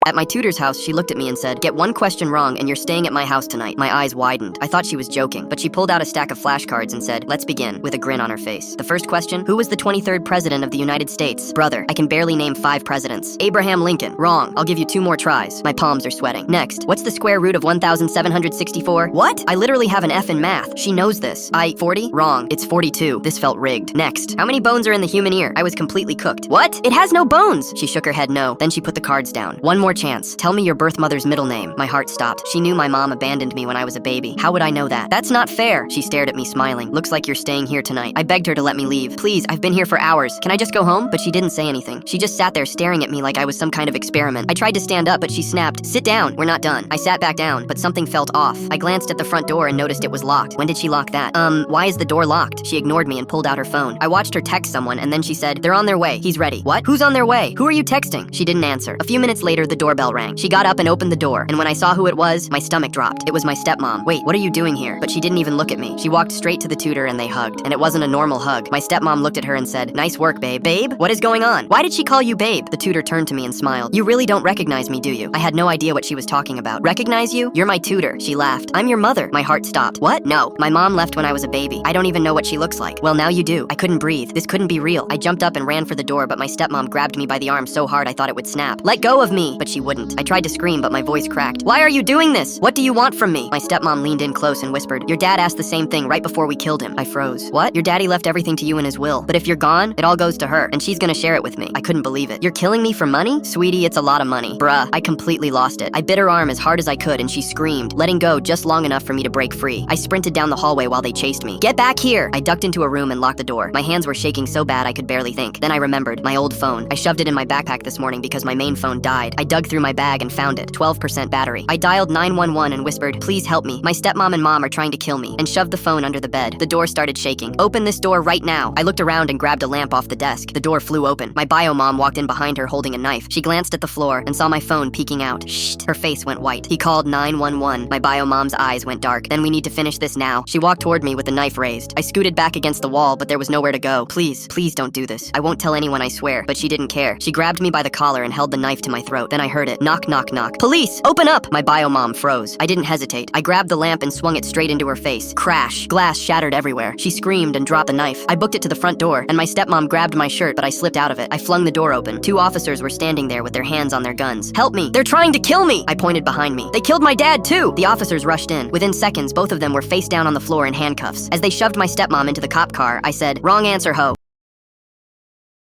At my tutor's house, she looked at me and said, "Get one question wrong and you're staying at my house tonight." My eyes widened. I thought she was joking, but she pulled out a stack of flashcards and said, "Let's begin," with a grin on her face. The first question, who was the 23rd president of the United States? Brother, I can barely name 5 presidents. Abraham Lincoln. Wrong. I'll give you 2 more tries. My palms are sweating. Next, what's the square root of 1764? What? I literally have an F in math. She knows this. 40? Wrong. It's 42. This felt rigged. Next, how many bones are in the human ear? I was completely cooked. What? It has no bones. She shook her head no. Then she put the cards down. One more chance. Tell me your birth mother's middle name. My heart stopped. She knew my mom abandoned me when I was a baby. How would I know that? That's not fair. She stared at me smiling. Looks like you're staying here tonight. I begged her to let me leave. Please, I've been here for hours. Can I just go home? But she didn't say anything. She just sat there staring at me like I was some kind of experiment. I tried to stand up, but she snapped, "Sit down. We're not done." I sat back down, but something felt off. I glanced at the front door and noticed it was locked. When did she lock that? Why is the door locked? She ignored me and pulled out her phone. I watched her text someone and then she said, "They're on their way. He's ready." What? Who's on their way? Who are you texting? She didn't answer. A few minutes later, the doorbell rang. She got up and opened the door, and when I saw who it was, my stomach dropped. It was my stepmom. "Wait, what are you doing here?" But she didn't even look at me. She walked straight to the tutor and they hugged. And it wasn't a normal hug. My stepmom looked at her and said, "Nice work, babe." "Babe? What is going on? Why did she call you babe?" The tutor turned to me and smiled. "You really don't recognize me, do you?" I had no idea what she was talking about. "Recognize you? You're my tutor." She laughed. "I'm your mother." My heart stopped. "What? No. My mom left when I was a baby. I don't even know what she looks like." "Well, now you do." I couldn't breathe. This couldn't be real. I jumped up and ran for the door, but my stepmom grabbed me by the arm so hard I thought it would snap. "Let go of me!" But she wouldn't. I tried to scream, but my voice cracked. "Why are you doing this? What do you want from me?" My stepmom leaned in close and whispered, "Your dad asked the same thing right before we killed him." I froze. "What? Your daddy left everything to you in his will. But if you're gone, it all goes to her, and she's gonna share it with me." I couldn't believe it. "You're killing me for money?" "Sweetie, it's a lot of money." Bruh, I completely lost it. I bit her arm as hard as I could and she screamed, letting go just long enough for me to break free. I sprinted down the hallway while they chased me. "Get back here!" I ducked into a room and locked the door. My hands were shaking so bad I could barely think. Then I remembered my old phone. I shoved it in my backpack this morning because my main phone died. I dug through my bag and found it. 12% battery. I dialed 911 and whispered, "Please help me. My stepmom and mom are trying to kill me," and shoved the phone under the bed. The door started shaking. "Open this door right now." I looked around and grabbed a lamp off the desk. The door flew open. My bio mom walked in behind her holding a knife. She glanced at the floor and saw my phone peeking out. Shh. Her face went white. "He called 911. My bio mom's eyes went dark. "Then we need to finish this now." She walked toward me with the knife raised. I scooted back against the wall, but there was nowhere to go. "Please, please don't do this. I won't tell anyone, I swear." But she didn't care. She grabbed me by the collar and held the knife to my throat. Then I heard it. Knock, knock, knock. "Police! Open up!" My bio mom froze. I didn't hesitate. I grabbed the lamp and swung it straight into her face. Crash. Glass shattered everywhere. She screamed and dropped the knife. I booked it to the front door, and my stepmom grabbed my shirt, but I slipped out of it. I flung the door open. 2 officers were standing there with their hands on their guns. "Help me! They're trying to kill me!" I pointed behind me. "They killed my dad, too!" The officers rushed in. Within seconds, both of them were face down on the floor in handcuffs. As they shoved my stepmom into the cop car, I said, "Wrong answer, ho."